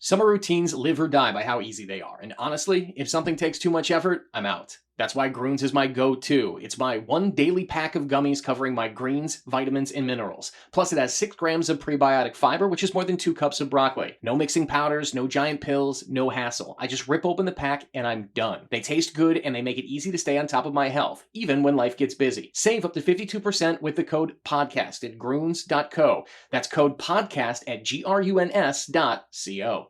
Summer routines live or die by how easy they are, and honestly, if something takes too much effort, I'm out. That's why Groons is my go-to. It's my one daily pack of gummies covering my greens, vitamins, and minerals. Plus, it has 6 grams of prebiotic fiber, which is more than 2 cups of broccoli. No mixing powders, no giant pills, no hassle. I just rip open the pack and I'm done. They taste good and they make it easy to stay on top of my health, even when life gets busy. Save up to 52% with the code PODCAST at Groons.co. That's code PODCAST at GRUNS.co.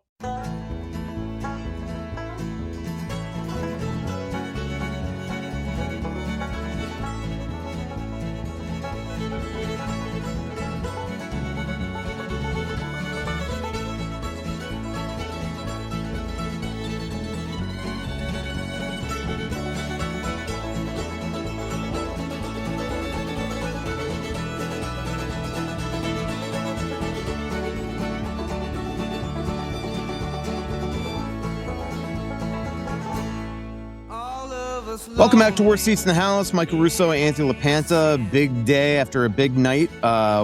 Welcome back to Worst Seats in the House. Michael Russo, Anthony LaPanta. Big day after a big night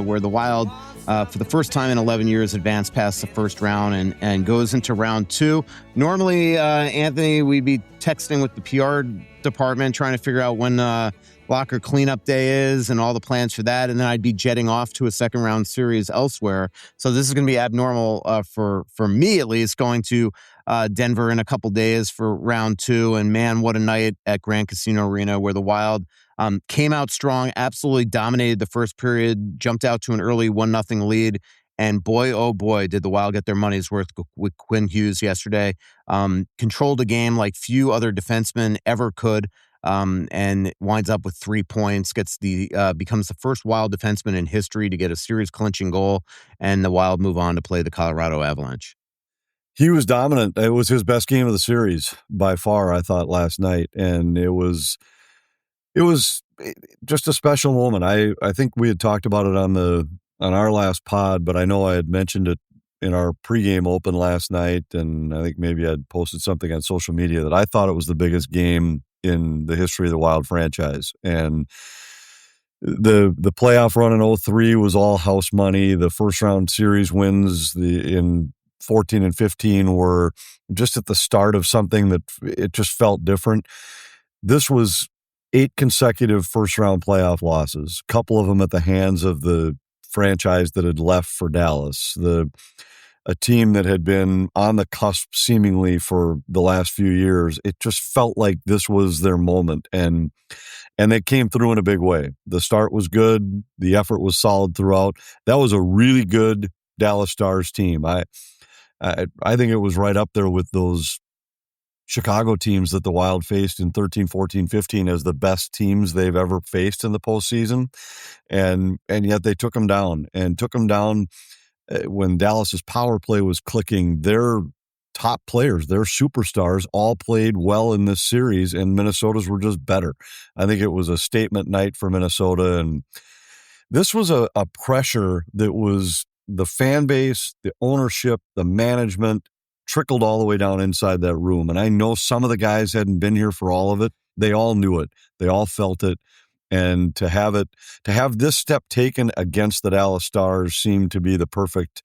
where the Wild, for the first time in 11 years, advanced past the first round and goes into round 2. Normally, Anthony, we'd be texting with the PR department trying to figure out when locker cleanup day is and all the plans for that, and then I'd be jetting off to a second round series elsewhere. So this is going to be abnormal for me, at least, going to Denver in a couple days for round 2. And man, what a night at Grand Casino Arena where the Wild came out strong, absolutely dominated the first period, jumped out to an early 1-0 lead. And boy, oh boy, did the Wild get their money's worth with Quinn Hughes yesterday. Controlled a game like few other defensemen ever could. And winds up with 3 points, becomes the first Wild defenseman in history to get a series clinching goal, and the Wild move on to play the Colorado Avalanche. He was dominant. It was his best game of the series by far, I thought, last night. And it was just a special moment. I think we had talked about it on our last pod, but I know I had mentioned it in our pregame open last night. And I think maybe I'd posted something on social media that I thought it was the biggest game in the history of the Wild franchise. And the playoff run in 2003 was all house money. The first round series wins in 14 and 15 were just at the start of something that it just felt different. This was 8 consecutive first round playoff losses, a couple of them at the hands of the franchise that had left for Dallas, a team that had been on the cusp seemingly for the last few years. It just felt like this was their moment, and they came through in a big way. The start was good. The effort was solid throughout. That was a really good Dallas Stars team. I think it was right up there with those Chicago teams that the Wild faced in 13, 14, 15 as the best teams they've ever faced in the postseason. And yet they took them down when Dallas's power play was clicking. Their top players, their superstars, all played well in this series, and Minnesota's were just better. I think it was a statement night for Minnesota, and this was a pressure that was the fan base, the ownership, the management trickled all the way down inside that room. And I know some of the guys hadn't been here for all of it. They all knew it. They all felt it. And to have this step taken against the Dallas Stars seemed to be the perfect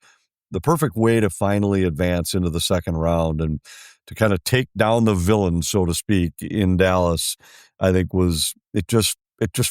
way to finally advance into the second round and to kind of take down the villain, so to speak, in Dallas. I think it just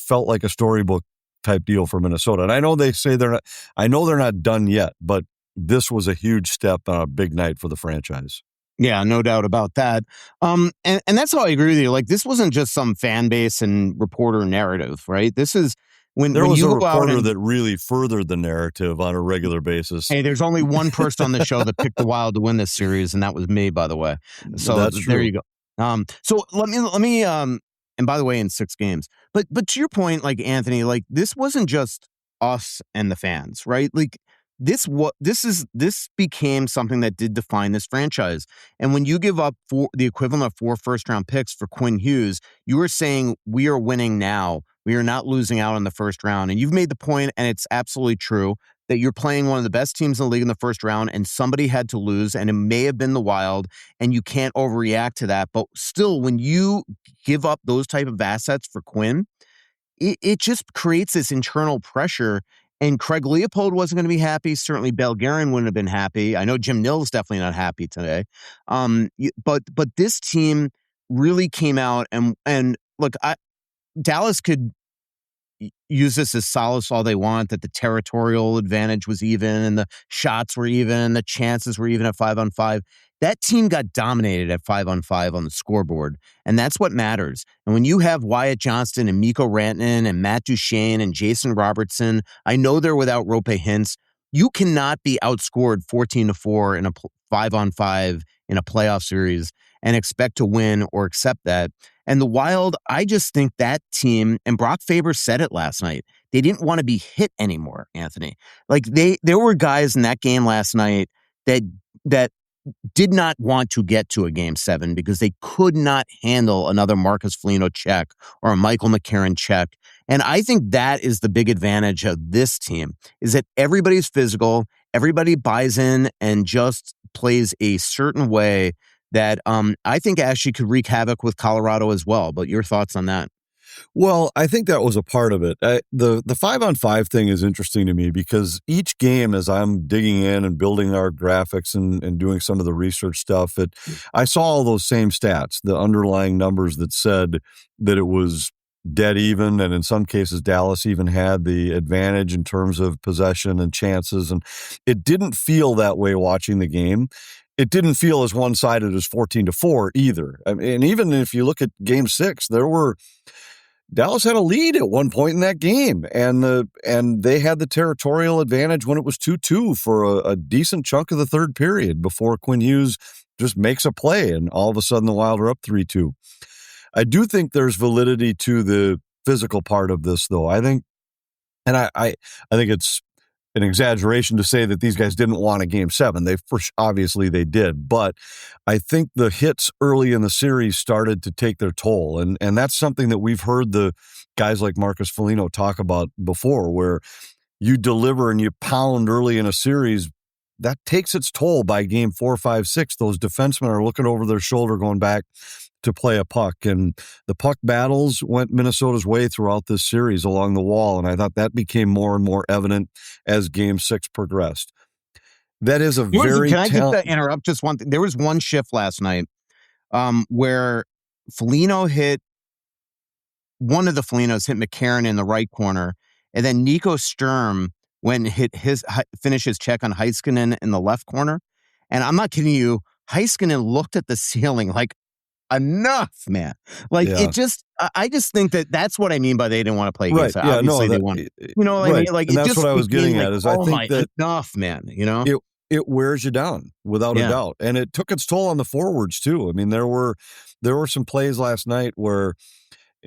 felt like a storybook type deal for Minnesota. And I know they say they're not done yet, but this was a huge step on a big night for the franchise. Yeah, no doubt about that. And that's how I agree with you. Like, this wasn't just some fan base and reporter narrative, right? This is when there was you a reporter that really furthered the narrative on a regular basis. Hey, there's only one person on the show that picked the Wild to win this series, and that was me, by the way. So that's true. There you go. So let me and by the way, in 6 games. But to your point, like, Anthony, like, this wasn't just us and the fans, right? Like, this became something that did define this franchise. And when you give up the equivalent of 4 first-round picks for Quinn Hughes, you are saying we are winning now. We are not losing out in the first round. And you've made the point, and it's absolutely true, that you're playing one of the best teams in the league in the first round, and somebody had to lose, and it may have been the Wild, and you can't overreact to that. But still, when you give up those type of assets for Quinn, it just creates this internal pressure. And Craig Leopold wasn't going to be happy. Certainly, Belgarin wouldn't have been happy. I know Jim Nill's definitely not happy today. But this team really came out and look, Dallas could use this as solace all they want, that the territorial advantage was even and the shots were even and the chances were even at 5-on-5. That team got dominated at 5-on-5 on the scoreboard, and that's what matters. And when you have Wyatt Johnston and Mikko Rantanen and Matt Duchene and Jason Robertson, I know they're without Rope Hintz. You cannot be outscored 14-4 in a 5-on-5 in a playoff series and expect to win or accept that. And the Wild, I just think that team, and Brock Faber said it last night, they didn't want to be hit anymore, Anthony. Like there were guys in that game last night that did not want to get to a game 7 because they could not handle another Marcus Foligno check or a Michael McCarron check. And I think that is the big advantage of this team, is that everybody's physical, everybody buys in and just plays a certain way that I think actually could wreak havoc with Colorado as well. But your thoughts on that? Well, I think that was a part of it. The 5-on-5 thing is interesting to me because each game, as I'm digging in and building our graphics and doing some of the research stuff, I saw all those same stats, the underlying numbers that said that it was dead even, and in some cases Dallas even had the advantage in terms of possession and chances, and it didn't feel that way watching the game. It didn't feel as one-sided as 14-4 either. I mean, and even if you look at Game 6, Dallas had a lead at one point in that game, and they had the territorial advantage when it was 2-2 for a decent chunk of the third period before Quinn Hughes just makes a play, and all of a sudden the Wild are up 3-2. I do think there's validity to the physical part of this, though. I think it's an exaggeration to say that these guys didn't want a Game 7. Obviously they did, but I think the hits early in the series started to take their toll, and that's something that we've heard the guys like Marcus Foligno talk about before, where you deliver and you pound early in a series. That takes its toll by Game 4, 5, 6. Those defensemen are looking over their shoulder going back to play a puck, and the puck battles went Minnesota's way throughout this series along the wall, and I thought that became more and more evident as Game 6 progressed. That is a very Can I just interrupt just one thing? There was one shift last night where Foligno hit, one of the Folignos hit McCarron in the right corner, and then Nico Sturm went and finish his check on Heiskanen in the left corner. And I'm not kidding you, Heiskanen looked at the ceiling like, enough, man. Like it just, I just think that's what I mean by they didn't want to play games. Right. Yeah, obviously they want, you know what I mean? Like, and that's what I was getting at is I think that enough, man, you know, it wears you down without a doubt. And it took its toll on the forwards too. I mean, there were some plays last night where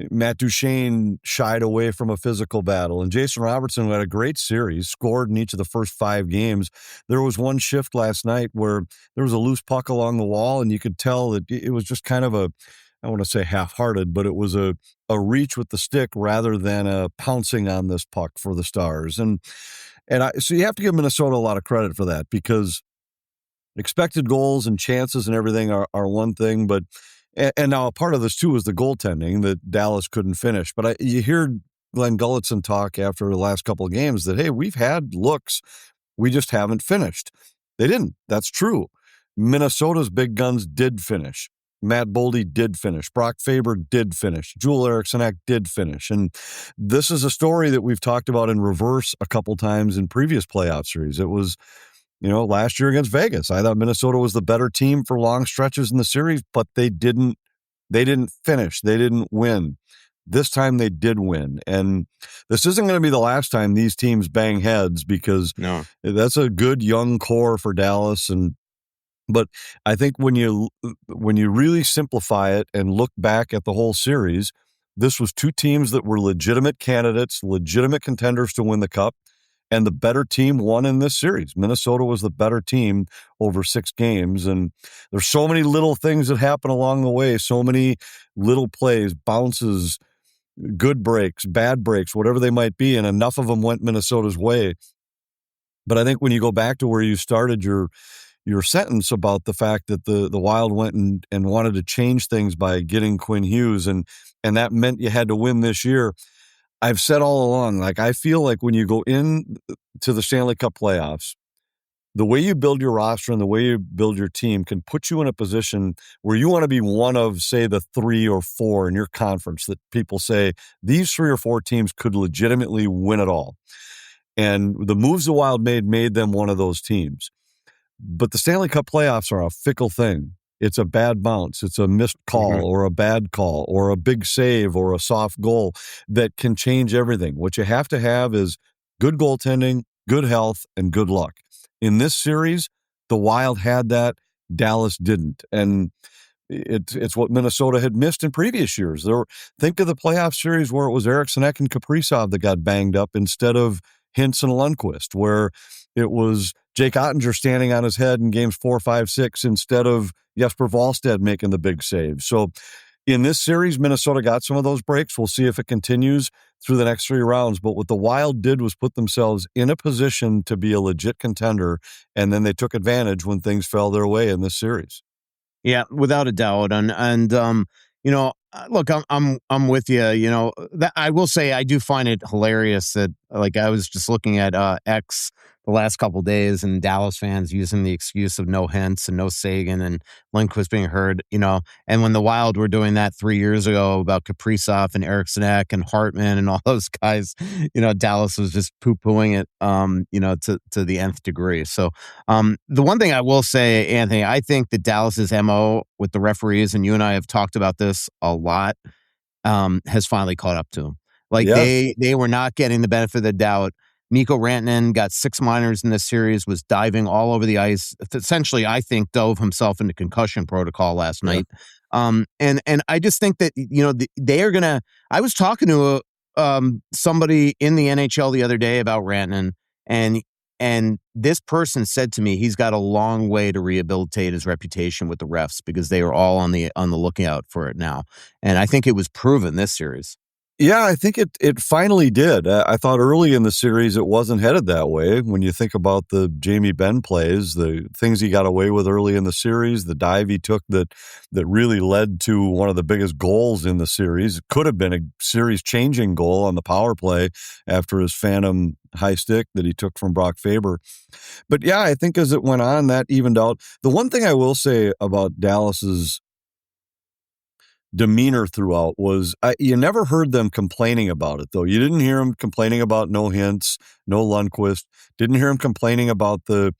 Matt Duchene shied away from a physical battle, and Jason Robertson, who had a great series, scored in each of the first 5 games. There was one shift last night where there was a loose puck along the wall, and you could tell that it was just kind of I don't want to say half-hearted, but it was a reach with the stick rather than a pouncing on this puck for the Stars. So you have to give Minnesota a lot of credit for that, because expected goals and chances and everything are one thing, but and now a part of this too is the goaltending that Dallas couldn't finish. But you hear Glenn Gulletson talk after the last couple of games that, hey, we've had looks, we just haven't finished. They didn't. That's true. Minnesota's big guns did finish. Matt Boldy did finish. Brock Faber did finish. Joel Eriksson did finish. And this is a story that we've talked about in reverse a couple times in previous playoff series. It was, last year against Vegas, I thought Minnesota was the better team for long stretches in the series, but they didn't finish. They didn't win. This time they did win. And this isn't going to be the last time these teams bang heads, because that's a good young core for Dallas. But I think when you really simplify it and look back at the whole series, this was 2 teams that were legitimate candidates, legitimate contenders to win the Cup. And the better team won in this series. Minnesota was the better team over 6 games. And there's so many little things that happen along the way, so many little plays, bounces, good breaks, bad breaks, whatever they might be. And enough of them went Minnesota's way. But I think when you go back to where you started your sentence about the fact that the Wild went and wanted to change things by getting Quinn Hughes, and that meant you had to win this year, I've said all along, like, I feel like when you go in to the Stanley Cup playoffs, the way you build your roster and the way you build your team can put you in a position where you want to be one of, say, the 3 or 4 in your conference that people say these 3 or 4 teams could legitimately win it all. And the moves the Wild made them one of those teams. But the Stanley Cup playoffs are a fickle thing. It's a bad bounce. It's a missed call or a bad call or a big save or a soft goal that can change everything. What you have to have is good goaltending, good health, and good luck. In this series, the Wild had that. Dallas didn't. And it's what Minnesota had missed in previous years. Think of the playoff series where it was Eriksson Ek and Kaprizov that got banged up instead of Hintz and Lundqvist, where it was Jake Ottinger standing on his head in games 4, 5, 6 instead of Jesper Wallstedt making the big save. So in this series, Minnesota got some of those breaks. We'll see if it continues through the next 3 rounds. But what the Wild did was put themselves in a position to be a legit contender, and then they took advantage when things fell their way in this series. Yeah, without a doubt. And look, I'm with you. That I will say I do find it hilarious that, like, I was just looking at X the last couple of days, and Dallas fans using the excuse of no Hintz and no Sagan and Lundqvist being hurt. And when the Wild were doing that 3 years ago about Kaprizov and Eriksson Ek and Hartman and all those guys, Dallas was just poo-pooing it, to the nth degree. So the one thing I will say, Anthony, I think that Dallas's MO with the referees, and you and I have talked about this a lot, has finally caught up to them. Like, they were not getting the benefit of the doubt. Mikko Rantanen got 6 minors in this series, was diving all over the ice. Essentially, I think, dove himself into concussion protocol last night. And I just think that, they are going to, I was talking to somebody in the NHL the other day about Rantanen, and this person said to me he's got a long way to rehabilitate his reputation with the refs because they are all on the lookout for it now. And I think it was proven this series. Yeah, I think it finally did. I thought early in the series it wasn't headed that way. When you think about the Jamie Benn plays, the things he got away with early in the series, the dive he took that really led to one of the biggest goals in the series. It could have been a series-changing goal on the power play after his phantom high stick that he took from Brock Faber. But yeah, I think as it went on, that evened out. The one thing I will say about Dallas's demeanor throughout was you never heard them complaining about it, though. You didn't hear them complaining about no Hintz, no Lundqvist. Didn't hear them complaining about a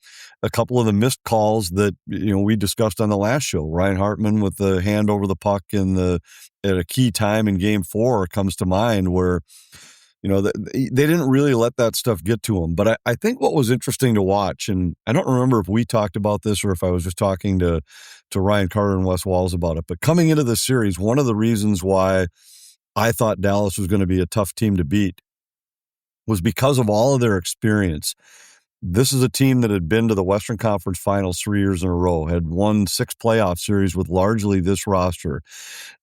couple of the missed calls that we discussed on the last show. Ryan Hartman with the hand over the puck at a key time in Game 4 comes to mind, where they didn't really let that stuff get to them. But I think what was interesting to watch, and I don't remember if we talked about this or if I was just talking to Ryan Carter and Wes Walls about it, but coming into this series, one of the reasons why I thought Dallas was going to be a tough team to beat was because of all of their experience. This is a team that had been to the Western Conference Finals 3 years in a row, had won 6 playoff series with largely this roster.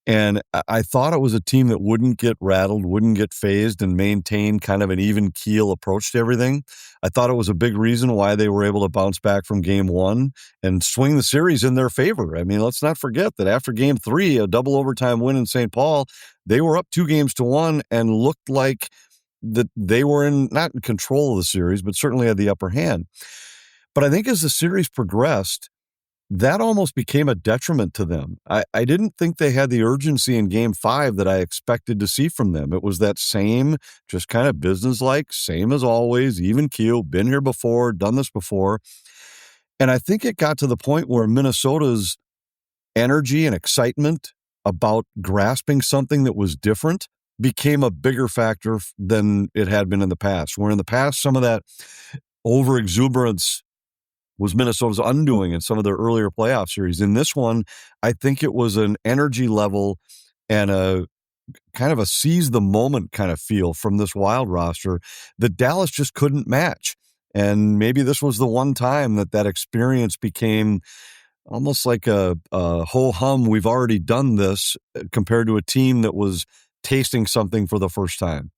And I thought it was a team that wouldn't get rattled, wouldn't get phased, and maintain kind of an even keel approach to everything. I thought it was a big reason why they were able to bounce back from Game 1 and swing the series in their favor. I mean, let's not forget that after Game 3, a double overtime win in St. Paul, they were up 2-1 and looked like that they were not in control of the series, but certainly had the upper hand. But I think as the series progressed, that almost became a detriment to them. I didn't think they had the urgency in Game 5 that I expected to see from them. It was that same, just kind of businesslike, same as always, even keel, been here before, done this before. And I think it got to the point where Minnesota's energy and excitement about grasping something that was different became a bigger factor than it had been in the past. Where in the past, some of that over-exuberance was Minnesota's undoing in some of their earlier playoff series. In this one, I think it was an energy level and a kind of a seize the moment kind of feel from this Wild roster that Dallas just couldn't match. And maybe this was the one time that experience became almost like a ho-hum, we've already done this, compared to a team that was tasting something for the first time.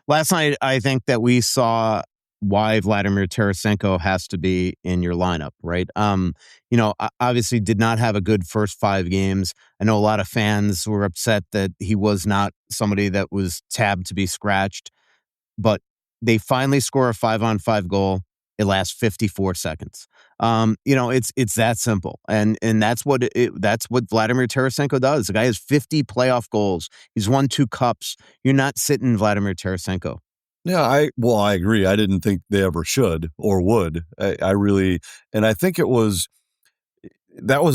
Last night, I think that we saw why Vladimir Tarasenko has to be in your lineup, right? Obviously did not have a good first 5 games. I know a lot of fans were upset that he was not somebody that was tabbed to be scratched, but they finally score a 5-on-5 goal. It lasts 54 seconds. It's that simple, and that's what Vladimir Tarasenko does. The guy has 50 playoff goals. He's won 2 cups. You're not sitting Vladimir Tarasenko. Yeah, I agree. I didn't think they ever should or would. I really, and I think that was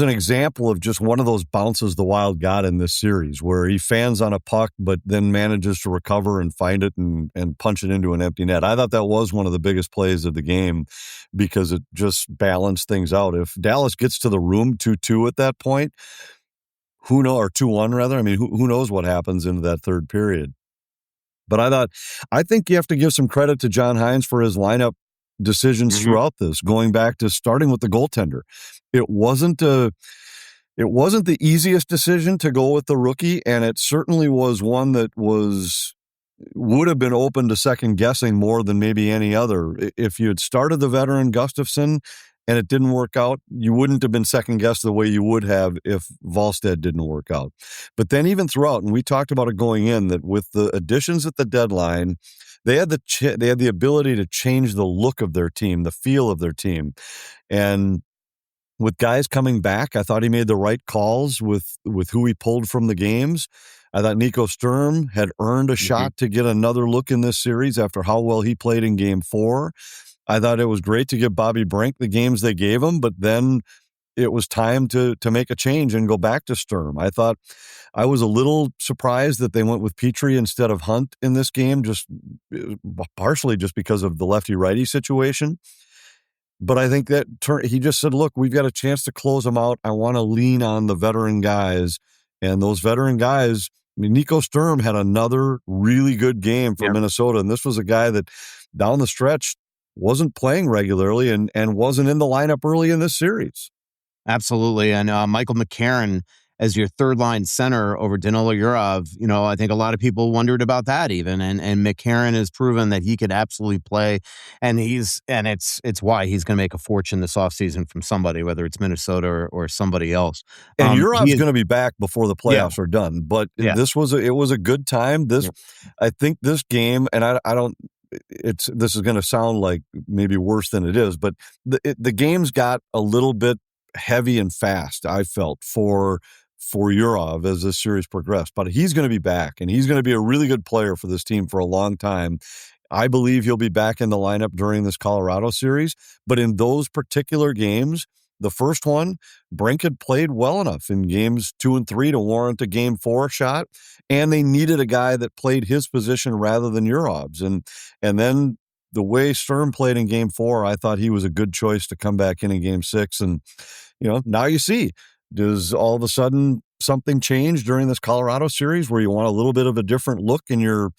an example of just one of those bounces the Wild got in this series where he fans on a puck, but then manages to recover and find it and punch it into an empty net. I thought that was one of the biggest plays of the game because it just balanced things out. If Dallas gets to the room 2-2 at that point, who knows, or 2-1 rather. I mean, who knows what happens into that third period. But I think you have to give some credit to John Hines for his lineup decisions throughout this, going back to starting with the goaltender. It wasn't the easiest decision to go with the rookie, and it certainly was one that would have been open to second guessing more than maybe any other. If you had started the veteran Gustafsson and it didn't work out, you wouldn't have been second guessed the way you would have if Wallstedt didn't work out. But then even throughout, and we talked about it going in, that with the additions at the deadline, they had the ability to change the look of their team, the feel of their team. And with guys coming back, I thought he made the right calls with who he pulled from the games. I thought Nico Sturm had earned a shot to get another look in this series after how well he played in Game 4. I thought it was great to give Bobby Brink the games they gave him, but then it was time to make a change and go back to Sturm. I thought I was a little surprised that they went with Petrie instead of Hunt in this game, just partially just because of the lefty-righty situation. But I think that he just said, look, we've got a chance to close them out. I want to lean on the veteran guys. And those veteran guys, I mean, Nico Sturm had another really good game for Minnesota. And this was a guy that down the stretch wasn't playing regularly and wasn't in the lineup early in this series. Absolutely. And Michael McCarron as your third line center over Danilo Yurov, I think a lot of people wondered about that even. And McCarron has proven that he could absolutely play. And it's why he's going to make a fortune this offseason from somebody, whether it's Minnesota or somebody else. And Yurov's going to be back before the playoffs are done. But it was a good time. I think this game, and I don't, this is going to sound like maybe worse than it is, but the games got a little bit heavy and fast, I felt, for Yurov as this series progressed. But he's going to be back, and he's going to be a really good player for this team for a long time. I believe he'll be back in the lineup during this Colorado series. But in those particular games, the first one, Brink had played well enough in games 2 and 3 to warrant a Game 4 shot, and they needed a guy that played his position rather than Yurov's. And then the way Sturm played in Game 4, I thought he was a good choice to come back in Game 6. And, now you see, does all of a sudden something change during this Colorado series where you want a little bit of a different look in your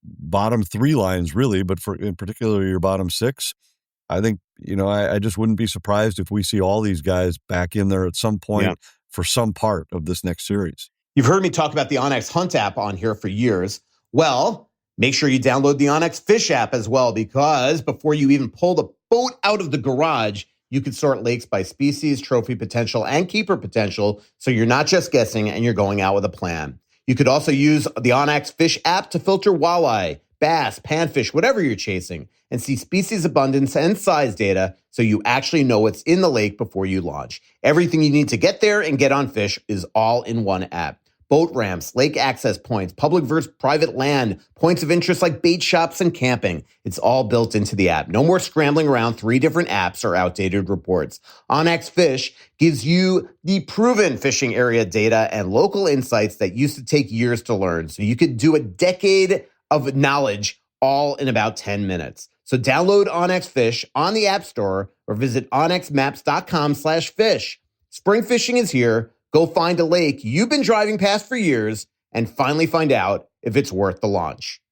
bottom 3 lines, really, but in particular your bottom 6? I think, I just wouldn't be surprised if we see all these guys back in there at some point for some part of this next series. You've heard me talk about the Onyx Hunt app on here for years. Well, make sure you download the Onyx Fish app as well, because before you even pull the boat out of the garage, you can sort lakes by species, trophy potential, and keeper potential, so you're not just guessing and you're going out with a plan. You could also use the Onyx Fish app to filter walleye, bass, panfish, whatever you're chasing, and see species abundance and size data so you actually know what's in the lake before you launch. Everything you need to get there and get on fish is all in one app. Boat ramps, lake access points, public versus private land, points of interest like bait shops and camping. It's all built into the app. No more scrambling around 3 different apps or outdated reports. Onyx Fish gives you the proven fishing area data and local insights that used to take years to learn. So you could do a decade of knowledge all in about 10 minutes. So download Onyx Fish on the App Store or visit onyxmaps.com/fish. Spring fishing is here. Go find a lake you've been driving past for years and finally find out if it's worth the launch.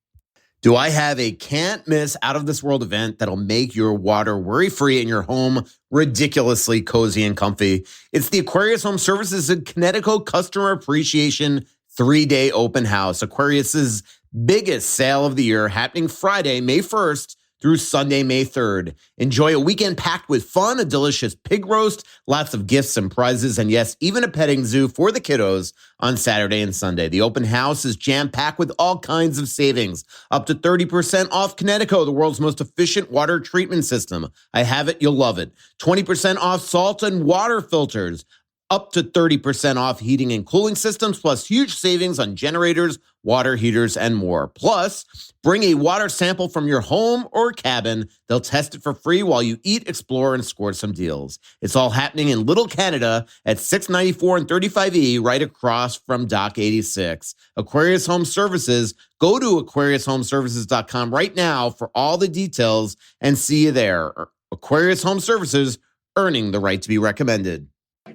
Do I have a can't miss out of this world event that'll make your water worry-free and your home ridiculously cozy and comfy? It's the Aquarius Home Services and Connecticut Customer Appreciation 3-day open house. Aquarius's biggest sale of the year happening Friday, May 1st through Sunday, May 3rd. Enjoy a weekend packed with fun, a delicious pig roast, lots of gifts and prizes, and yes, even a petting zoo for the kiddos on Saturday and Sunday. The open house is jam-packed with all kinds of savings. Up to 30% off Connecticut, the world's most efficient water treatment system. I have it, you'll love it. 20% off salt and water filters. Up to 30% off heating and cooling systems, plus huge savings on generators, water heaters, and more. Plus, bring a water sample from your home or cabin. They'll test it for free while you eat, explore, and score some deals. It's all happening in Little Canada at 694 and 35E, right across from Dock 86. Aquarius Home Services. Go to aquariushomeservices.com right now for all the details and see you there. Aquarius Home Services, earning the right to be recommended.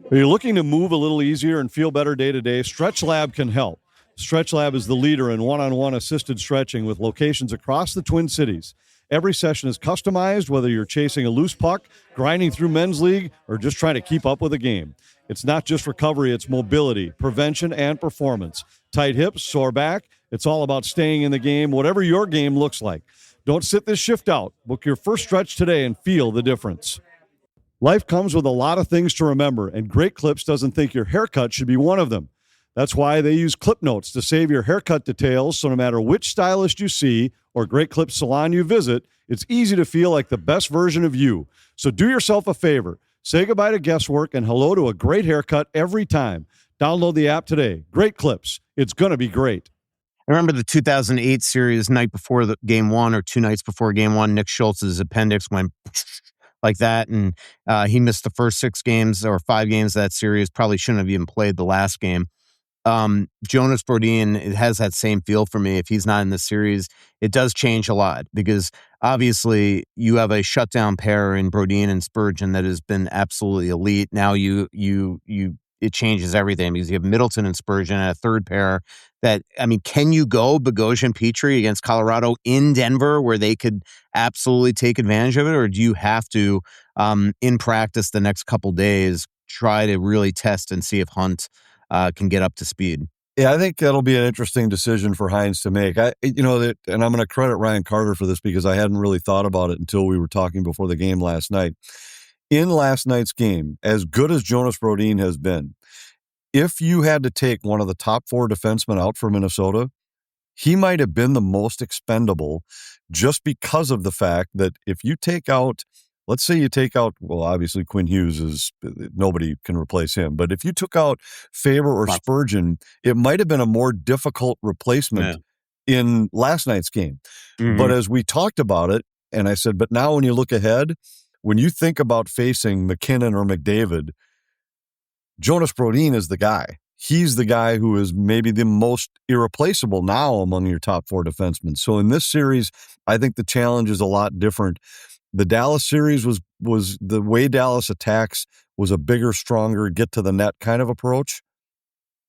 Are you looking to move a little easier and feel better day to day? StretchLab can help. StretchLab is the leader in one-on-one assisted stretching with locations across the Twin Cities. Every session is customized, whether you're chasing a loose puck, grinding through men's league, or just trying to keep up with the game. It's not just recovery, it's mobility, prevention, and performance. Tight hips, sore back, it's all about staying in the game, whatever your game looks like. Don't sit this shift out. Book your first stretch today and feel the difference. Life comes with a lot of things to remember, and Great Clips doesn't think your haircut should be one of them. That's why they use clip notes to save your haircut details, so no matter which stylist you see or Great Clips salon you visit, it's easy to feel like the best version of you. So do yourself a favor. Say goodbye to guesswork and hello to a great haircut every time. Download the app today. Great Clips. It's going to be great. I remember the 2008 series, night before the game one or 2 nights before game one, Nick Schultz's appendix went like that, and he missed the first 6 games or 5 games of that series. Probably shouldn't have even played the last game. Jonas Brodin, it has that same feel for me. If he's not in the series, it does change a lot, because obviously you have a shutdown pair in Brodin and Spurgeon that has been absolutely elite. Now it changes everything, because you have Middleton and Spurgeon and a third pair that, I mean, can you go Bogosian Petrie against Colorado in Denver where they could absolutely take advantage of it? Or do you have to, in practice the next couple days, try to really test and see if Hunt can get up to speed? Yeah, I think that'll be an interesting decision for Hines to make. And I'm going to credit Ryan Carter for this, because I hadn't really thought about it until we were talking before the game last night. In last night's game, as good as Jonas Brodin has been, if you had to take one of the top 4 defensemen out for Minnesota, he might have been the most expendable, just because of the fact that if you take out, let's say you take out, well, obviously Quinn Hughes nobody can replace him, but if you took out Faber or Spurgeon, it might have been a more difficult replacement in last night's game. Mm-hmm. But as we talked about it, and I said, but now when you look ahead, when you think about facing McKinnon or McDavid, Jonas Brodin is the guy. He's the guy who is maybe the most irreplaceable now among your top 4 defensemen. So in this series, I think the challenge is a lot different. The Dallas series was the way Dallas attacks was a bigger, stronger, get to the net kind of approach.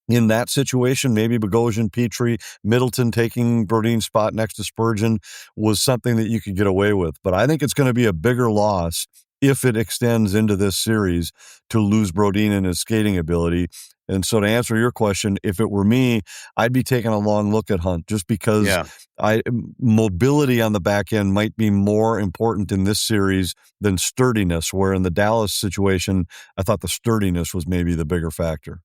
In that situation, maybe Bogosian, Petrie, Middleton taking Brodin's spot next to Spurgeon was something that you could get away with. But I think it's going to be a bigger loss if it extends into this series to lose Brodin and his skating ability. And so to answer your question, if it were me, I'd be taking a long look at Hunt, just because mobility on the back end might be more important in this series than sturdiness, where in the Dallas situation, I thought the sturdiness was maybe the bigger factor.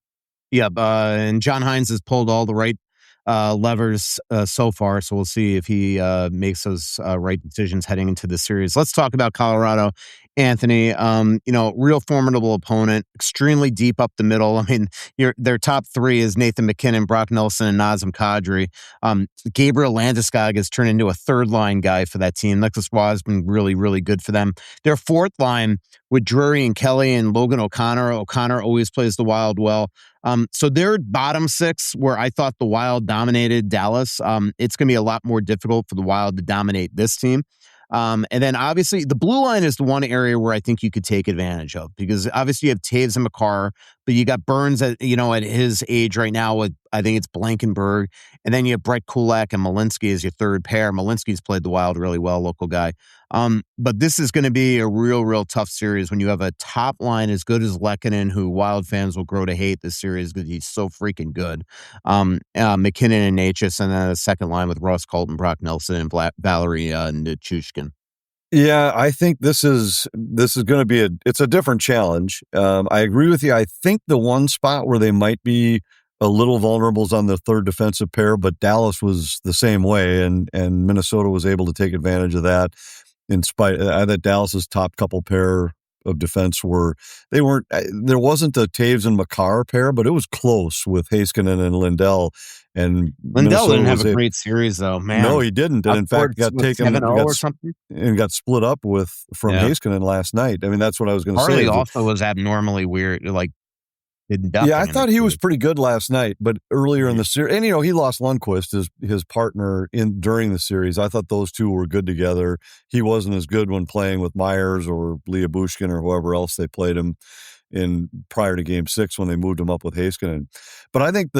Yeah, and John Hines has pulled all the right levers so far, so we'll see if he makes those right decisions heading into the series. Let's talk about Colorado, Anthony. Real formidable opponent, extremely deep up the middle. I mean, their top 3 is Nathan McKinnon, Brock Nelson, and Nazem Kadri. Gabriel Landeskog has turned into a third-line guy for that team. Nicholas Waugh has been really, really good for them. Their fourth line with Drury and Kelly and Logan O'Connor. O'Connor always plays the Wild well. So their bottom 6, where I thought the Wild dominated Dallas, it's going to be a lot more difficult for the Wild to dominate this team. And then obviously the blue line is the one area where I think you could take advantage of, because obviously you have Taves and Makar, but you got Burns at his age right now with, I think it's Blankenberg. And then you have Brett Kulak and Malinsky as your third pair. Malinsky's played the Wild really well, local guy. But this is going to be a real, real tough series when you have a top line as good as Lehkonen, who Wild fans will grow to hate this series because he's so freaking good. McKinnon and Natchez, and then a second line with Ross Colton, Brock Nelson, and Valerie Nichushkin. Yeah, I think this is going to be it's a different challenge. I agree with you. I think the one spot where they might be a little vulnerable is on the third defensive pair, but Dallas was the same way, and Minnesota was able to take advantage of that. In spite, I thought Dallas's top couple pair of defense weren't. There wasn't a Taves and Makar pair, but it was close with Heiskanen and Lindell. And Lindell Minnesota didn't have was a great series, though, man. No, he didn't, and in fact got taken 7-0 or something. And got split up from Heiskanen last night. I mean, that's what I was going to say. Harley also was abnormally weird, like did nothing. Yeah, I thought he was pretty good last night, but earlier in the series, and he lost Lundqvist, his partner during the series. I thought those two were good together. He wasn't as good when playing with Myers or Leah Bushkin or whoever else they played him in prior to Game 6 when they moved him up with Heiskanen. But I think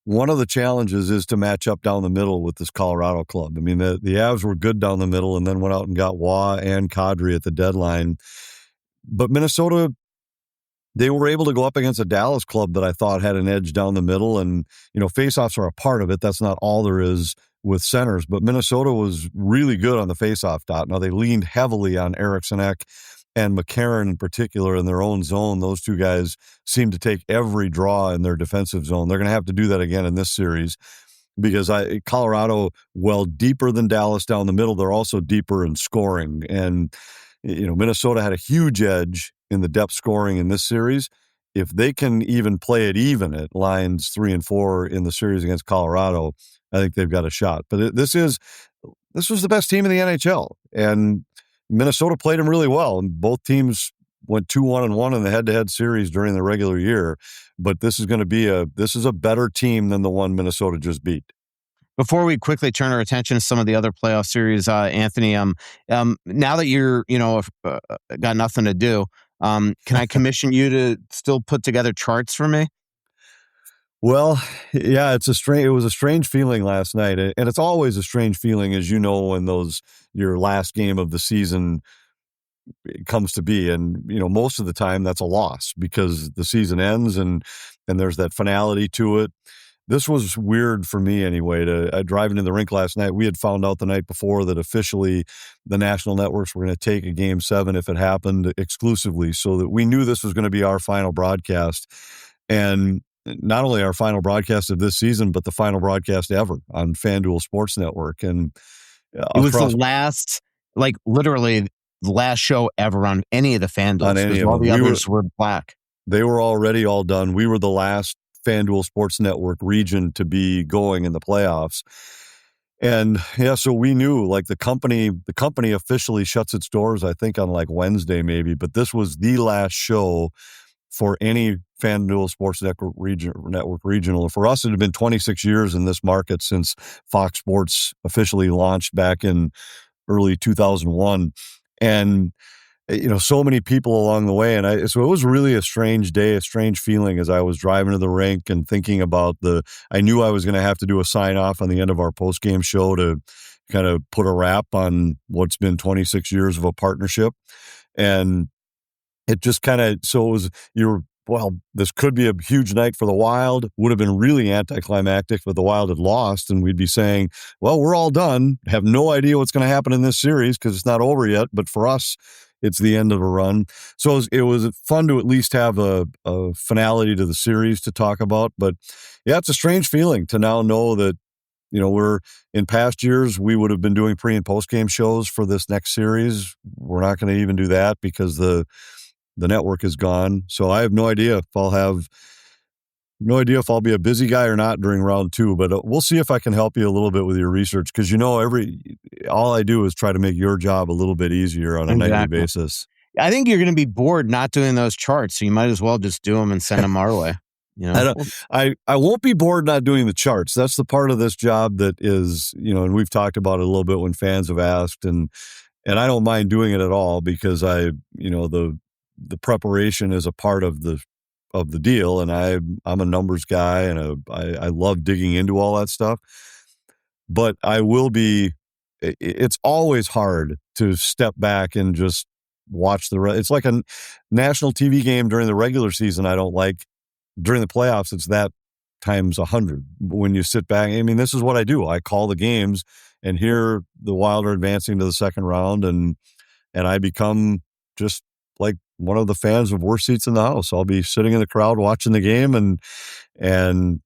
one of the challenges is to match up down the middle with this Colorado club. I mean, the Avs were good down the middle and then went out and got Waugh and Kadri at the deadline. But Minnesota, they were able to go up against a Dallas club that I thought had an edge down the middle. And, faceoffs are a part of it. That's not all there is with centers. But Minnesota was really good on the faceoff dot. Now, they leaned heavily on Eriksson Ek and McCarron in particular in their own zone. Those two guys seem to take every draw in their defensive zone. They're going to have to do that again in this series because Colorado, well, deeper than Dallas down the middle, they're also deeper in scoring. And, Minnesota had a huge edge in the depth scoring in this series. If they can even play it even at lines 3 and 4 in the series against Colorado, I think they've got a shot. But this was the best team in the NHL, and Minnesota played them really well. And both teams went 2-1-1 in the head-to-head series during the regular year. But this is a better team than the one Minnesota just beat. Before we quickly turn our attention to some of the other playoff series, Anthony, now that you're, got nothing to do, can I commission you to still put together charts for me? Well, yeah, it was a strange feeling last night. And it's always a strange feeling, as you know, when your last game of the season comes to be. And, most of the time that's a loss because the season ends and there's that finality to it. This was weird for me anyway. Driving to the rink last night, we had found out the night before that officially the national networks were going to take a Game 7 if it happened exclusively, so that we knew this was going to be our final broadcast. And not only our final broadcast of this season, but the final broadcast ever on Fan Duel Sports Network. And it was the last, literally the last show ever on any of the Fan Duels. All the others were black. They were already all done. We were the last Fan Duel Sports Network region to be going in the playoffs. And so we knew the company officially shuts its doors, I think on Wednesday maybe, but this was the last show for any Fan Duel Sports Network regional. For us, it had been 26 years in this market since Fox Sports officially launched back in early 2001. And so many people along the way. And so it was really a strange day, a strange feeling as I was driving to the rink and thinking about I knew I was going to have to do a sign off on the end of our post-game show to kind of put a wrap on what's been 26 years of a partnership. And it just kind of, so it was, this could be a huge night for the Wild. Would have been really anticlimactic if the Wild had lost, and we'd be saying, well, we're all done. Have no idea what's going to happen in this series because it's not over yet. But for us, it's the end of a run. So it was fun to at least have a finality to the series to talk about. But yeah, it's a strange feeling to now know that, we're in past years, we would have been doing pre and post game shows for this next series. We're not going to even do that because the network is gone. So I have no idea if I'll be a busy guy or not during round 2, but we'll see if I can help you a little bit with your research. Cause all I do is try to make your job a little bit easier on a nightly basis. I think you're going to be bored not doing those charts. So you might as well just do them and send them our way. I won't be bored not doing the charts. That's the part of this job that is, and we've talked about it a little bit when fans have asked, and I don't mind doing it at all because the preparation is a part of the deal, and I'm a numbers guy, and I love digging into all that stuff. But it's always hard to step back and just watch it's like a national TV game during the regular season. I don't like during the playoffs. It's that times 100. When you sit back, I mean, this is what I do. I call the games, and here the Wild are advancing to the second round, and and I become just like one of the fans of Worst Seats in the House. I'll be sitting in the crowd watching the game and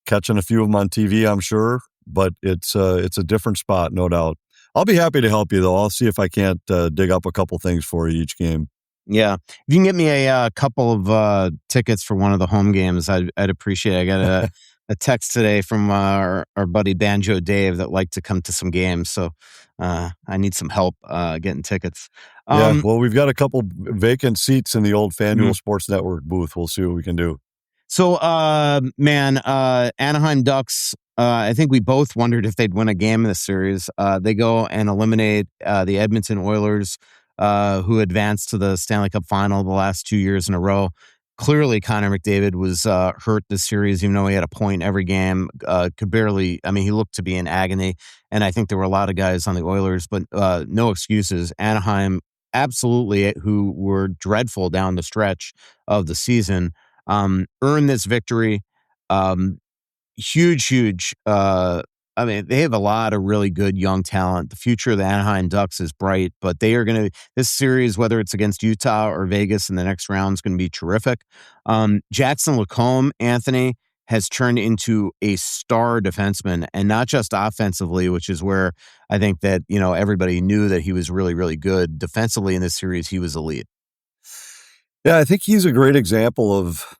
catching a few of them on TV, I'm sure, but it's a different spot, no doubt. I'll be happy to help you, though. I'll see if I can't dig up a couple things for you each game. Yeah. If you can get me a couple of tickets for one of the home games, I'd appreciate it. I got a text today from our buddy Banjo Dave that liked to come to some games. So I need some help getting tickets. Yeah, well, we've got a couple vacant seats in the old Fan Duel Sports Network booth. We'll see what we can do. So, Anaheim Ducks, I think we both wondered if they'd win a game in this series. They go and eliminate the Edmonton Oilers, who advanced to the Stanley Cup final the last 2 years in a row. Clearly, Connor McDavid was hurt this series, even though he had a point every game. Could barely, he looked to be in agony. And I think there were a lot of guys on the Oilers, but no excuses. Anaheim, absolutely, who were dreadful down the stretch of the season, earned this victory. Huge. They have a lot of really good young talent. The future of the Anaheim Ducks is bright, but they are going to, this series, whether it's against Utah or Vegas in the next round, is going to be terrific. Jackson Lacombe, Anthony, has turned into a star defenseman, and not just offensively, which is where I think that, everybody knew that he was really, really good. Defensively in this series, he was elite. Yeah, I think he's a great example of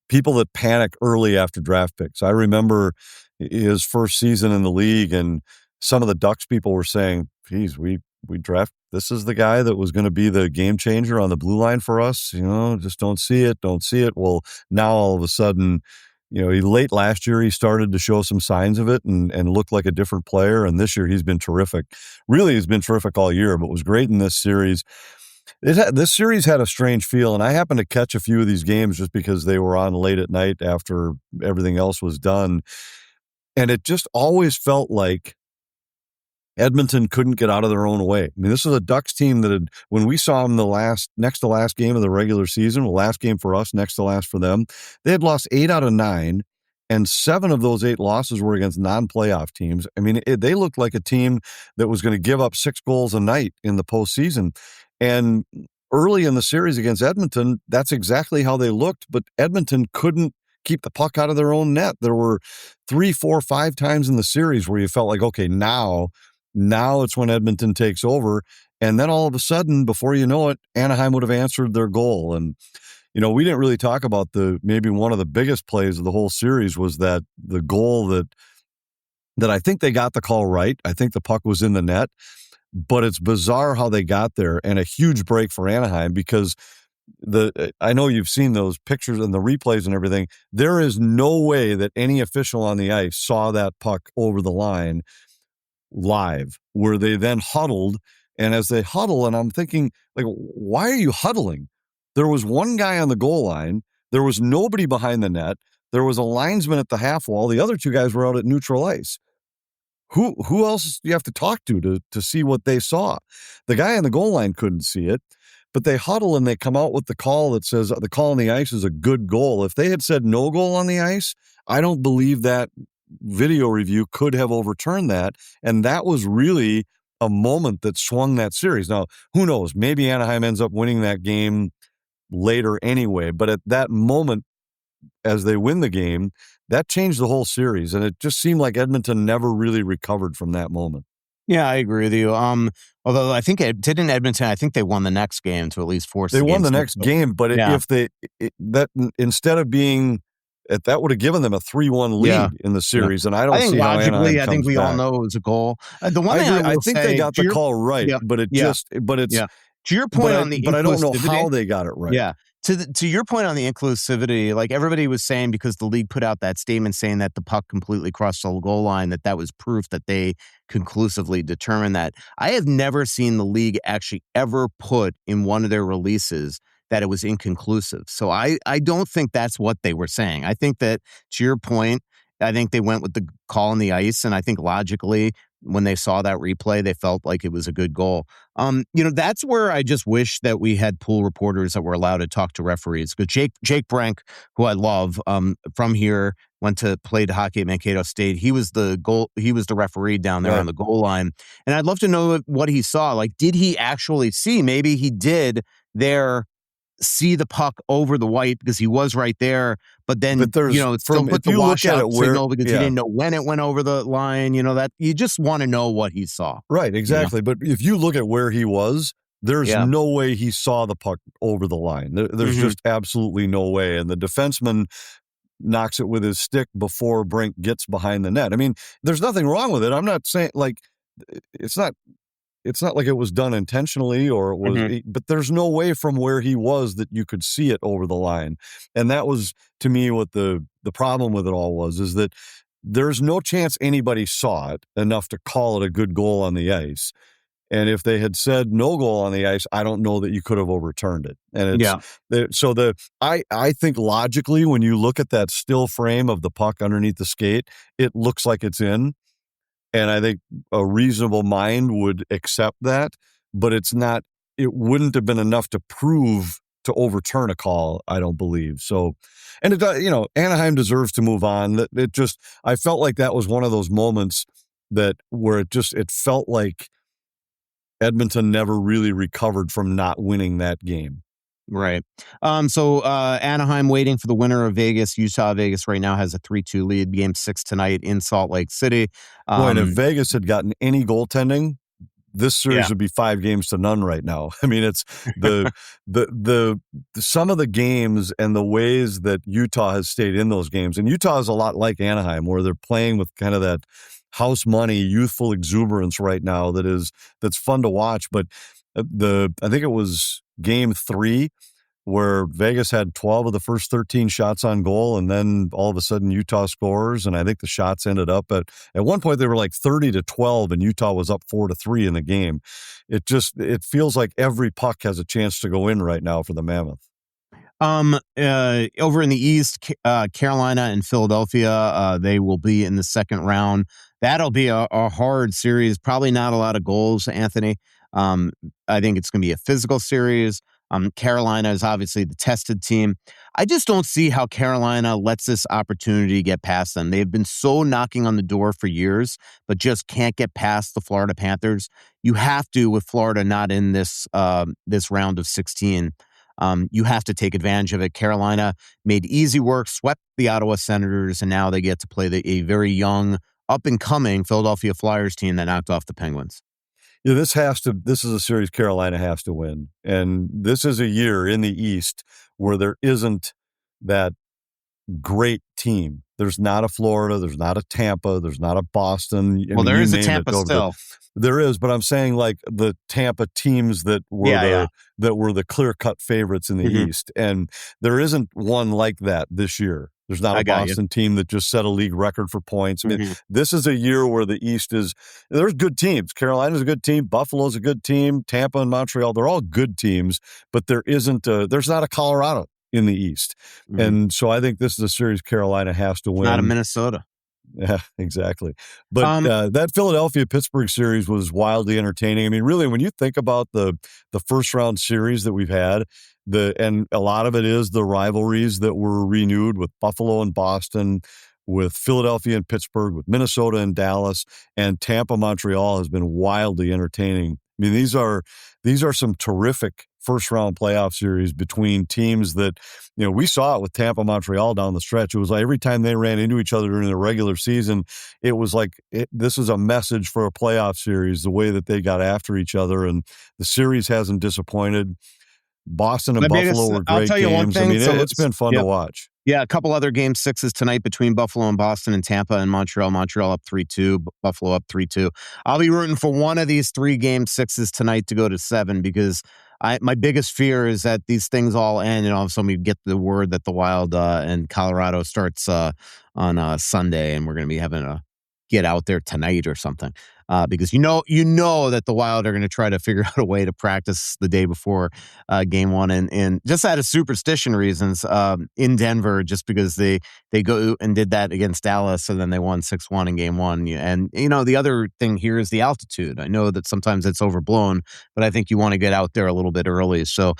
people that panic early after draft picks. I remember his first season in the league, and some of the Ducks people were saying, geez, we draft, this is the guy that was going to be the game changer on the blue line for us. Just don't see it. Well, now all of a sudden, late last year, he started to show some signs of it and looked like a different player. And this year he's been terrific. Really, he's been terrific all year, but was great in this series. This series had a strange feel, and I happened to catch a few of these games just because they were on late at night after everything else was done. And it just always felt like Edmonton couldn't get out of their own way. This is a Ducks team that when we saw them next to last game of the regular season, last game for us, next to last for them, they had lost 8 out of 9, and 7 of those 8 losses were against non-playoff teams. They looked like a team that was going to give up 6 goals a night in the postseason. And early in the series against Edmonton, that's exactly how they looked, but Edmonton couldn't keep the puck out of their own net. There were 3, 4, 5 times in the series where you felt like, okay, now it's when Edmonton takes over. And then all of a sudden, before you know it, Anaheim would have answered their goal. And, we didn't really talk about maybe one of the biggest plays of the whole series was that the goal that I think they got the call right. I think the puck was in the net, but it's bizarre how they got there, and a huge break for Anaheim because I know you've seen those pictures and the replays and everything. There is no way that any official on the ice saw that puck over the line live, where they then huddled. And as they huddle, and I'm thinking, like, why are you huddling? There was one guy on the goal line. There was nobody behind the net. There was a linesman at the half wall. The other 2 guys were out at neutral ice. Who else do you have to talk to see what they saw? The guy on the goal line couldn't see it, but they huddle and they come out with the call that says the call on the ice is a good goal. If they had said no goal on the ice, I don't believe that video review could have overturned that. And that was really a moment that swung that series. Now, who knows? Maybe Anaheim ends up winning that game later anyway. But at that moment, as they win the game, that changed the whole series. And it just seemed like Edmonton never really recovered from that moment. Yeah, I agree with you. Although I think Edmonton, I think they won the next game to at least force they won the next game, but if instead of being that would have given them a 3-1 lead in the series, and I think see how logically, Anaheim I think we back. all know it was a goal. The one thing I think they got the call right, but it's to your point on the, but I don't know how they got it right. Yeah. To your point on the inclusivity, like everybody was saying, because the league put out that statement saying that the puck completely crossed the goal line, that was proof that they conclusively determined that. I have never seen the league actually ever put in one of their releases that it was inconclusive. So I don't think that's what they were saying. I think that, to your point, I think they went with the call on the ice, and I think logically when they saw that replay, they felt like it was a good goal. That's where I just wish that we had pool reporters that were allowed to talk to referees. Because Jake Brank, who I love, from here, played hockey at Mankato State. He was the referee down there on the goal line. And I'd love to know what he saw. Like, did he actually see? Maybe he did see the puck over the white because he was right there, but then still put the washout signal because he didn't know when it went over the line. That you just want to know what he saw. Right, exactly. But if you look at where he was, there's no way he saw the puck over the line. There's just absolutely no way. And the defenseman knocks it with his stick before Brink gets behind the net. I mean, there's nothing wrong with it. I'm not saying it's not like it was done intentionally or it was, but there's no way from where he was that you could see it over the line. And that was, to me, what the problem with it all was, is that there's no chance anybody saw it enough to call it a good goal on the ice. And if they had said no goal on the ice, I don't know that you could have overturned it. And I think logically, when you look at that still frame of the puck underneath the skate, it looks like it's in. And I think a reasonable mind would accept that, but it wouldn't have been enough to overturn a call, I don't believe. So, and Anaheim deserves to move on. I felt like that was one of those moments where it felt like Edmonton never really recovered from not winning that game. Right. So Anaheim waiting for the winner of Vegas. Utah. Vegas right now has a 3-2 lead. Game 6 tonight in Salt Lake City. And if Vegas had gotten any goaltending, this series would be 5-0 right now. I mean, it's the some of the games and the ways that Utah has stayed in those games. And Utah is a lot like Anaheim, where they're playing with kind of that house money, youthful exuberance right now that's fun to watch. But I think it was Game 3 where Vegas had 12 of the first 13 shots on goal, and then all of a sudden Utah scores, and I think the shots ended up at one point they were like 30-12, and Utah was up 4-3 in the game. It feels like every puck has a chance to go in right now for the Mammoth. Over in the East, Carolina and Philadelphia, they will be in the second round. That'll be a hard series. Probably not a lot of goals, Anthony. I think it's going to be a physical series. Carolina is obviously the tested team. I just don't see how Carolina lets this opportunity get past them. They've been so knocking on the door for years, but just can't get past the Florida Panthers. You have to, with Florida not in this round of 16. You have to take advantage of it. Carolina made easy work, swept the Ottawa Senators, and now they get to play a very young, up-and-coming Philadelphia Flyers team that knocked off the Penguins. Yeah, this is a series Carolina has to win. And this is a year in the East where there isn't that great team. There's not a Florida, there's not a Tampa, there's not a Boston. There is a Tampa still. There is, but I'm saying like the Tampa teams that were the clear-cut favorites in the East. And there isn't one like that this year. There's not a Boston team that just set a league record for points. I mean, this is a year where the East there's good teams. Carolina's a good team. Buffalo's a good team. Tampa and Montreal, they're all good teams, but there's not a Colorado in the East. And so I think this is a series Carolina has to win. Not a Minnesota. Yeah, exactly. But that Philadelphia-Pittsburgh series was wildly entertaining. I mean, really, when you think about the first round series that we've had, and a lot of it is the rivalries that were renewed with Buffalo and Boston, with Philadelphia and Pittsburgh, with Minnesota and Dallas, and Tampa, Montreal has been wildly entertaining. I mean, these are some terrific first round playoff series between teams that, we saw it with Tampa, Montreal down the stretch. It was like every time they ran into each other during the regular season, it was like, this is a message for a playoff series, the way that they got after each other. And the series hasn't disappointed. Boston and Buffalo were great games. I mean, it's been fun to watch. Yeah, a couple other game 6s tonight between Buffalo and Boston, and Tampa and Montreal. Montreal up 3-2, Buffalo up 3-2. I'll be rooting for one of these 3 game 6s tonight to go to 7, because my biggest fear is that these things all end, and all of a sudden we get the word that the Wild and Colorado starts on Sunday, and we're going to be having to get out there tonight or something. because you know that the Wild are going to try to figure out a way to practice the day before game one, and just out of superstition reasons in Denver, just because they go and did that against Dallas, and then they won 6-1 in game one. And the other thing here is the altitude. I know that sometimes it's overblown, but I think you want to get out there a little bit early. So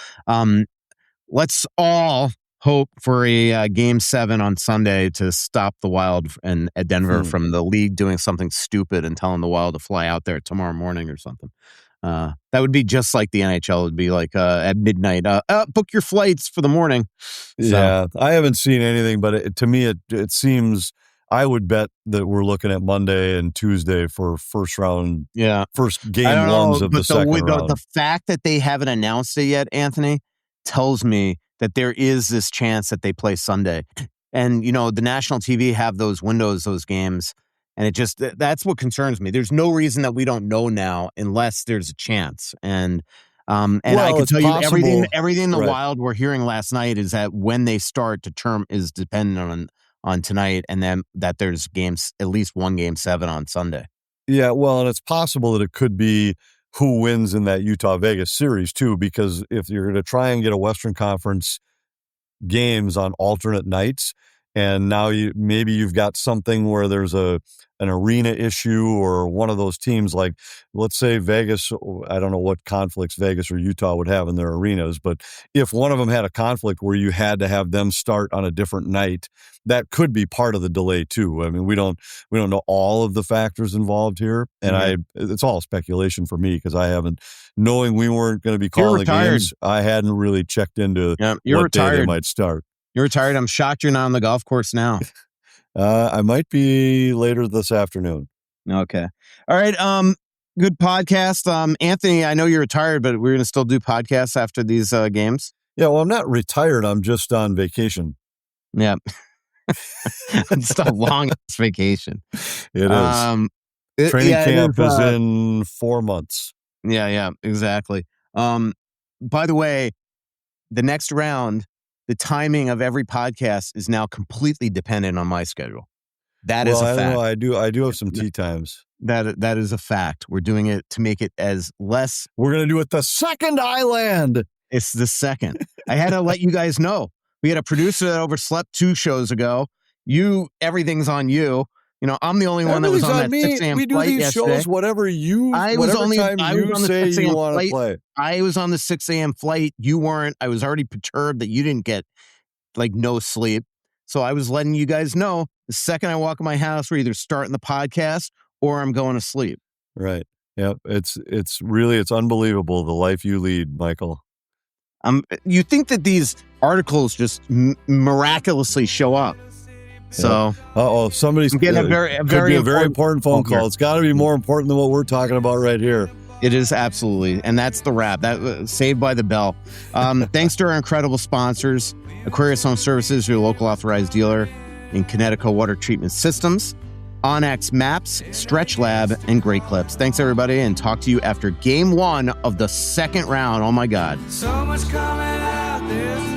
let's all hope for a Game 7 on Sunday to stop the Wild and at Denver from the league doing something stupid and telling the Wild to fly out there tomorrow morning or something. That would be just like the NHL. It would be like at midnight, book your flights for the morning. So. Yeah, I haven't seen anything, but to me, it seems I would bet that we're looking at Monday and Tuesday for first round, first game ones of the second round. The fact that they haven't announced it yet, Anthony, tells me that there is this chance that they play Sunday. And, the national TV have those windows, those games. And that's what concerns me. There's no reason that we don't know now unless there's a chance. And I can tell you everything the Wild were hearing last night is that when they start to term is dependent on tonight, and then that there's games, at least one Game 7 on Sunday. Yeah, well, and it's possible that it could be who wins in that Utah-Vegas series, too, because if you're going to try and get a Western Conference games on alternate nights, and now you've got something where there's an arena issue or one of those teams, like, let's say Vegas, I don't know what conflicts Vegas or Utah would have in their arenas, but if one of them had a conflict where you had to have them start on a different night, that could be part of the delay too. I mean, we don't know all of the factors involved here, and it's all speculation for me because I haven't, knowing we weren't going to be calling the games, I hadn't really checked into what day they might start. You're retired. I'm shocked you're not on the golf course now. I might be later this afternoon. Okay. All right. Good podcast. Anthony, I know you're retired, but we're going to still do podcasts after these games. Yeah. Well, I'm not retired. I'm just on vacation. Yeah. It's a long vacation. It is. Training camp is in 4 months. Yeah, exactly. By the way, the next round, the timing of every podcast is now completely dependent on my schedule. That is a fact. I do have some tee times. That is a fact. We're doing it to make it as less. We're going to do it the second island. It's the second. I had to let you guys know. We had a producer that overslept 2 shows ago. Everything's on you. I'm the only one that was on that 6 a.m. We do flight these yesterday. shows whatever time you say you want to play. I was on the 6 a.m. flight. You weren't. I was already perturbed that you didn't get no sleep. So I was letting you guys know the second I walk in my house, we're either starting the podcast or I'm going to sleep. Right. Yep. It's unbelievable the life you lead, Michael. You think that these articles just miraculously show up. So, somebody's getting a very important phone call. It's got to be more important than what we're talking about right here. It is, absolutely, and that's the wrap. That Saved by the Bell. Thanks to our incredible sponsors, Aquarius Home Services, your local authorized dealer in Connecticut Water Treatment Systems, Onyx Maps, Stretch Lab, and Great Clips. Thanks, everybody, and talk to you after Game 1 of the second round. Oh my God! So much coming out.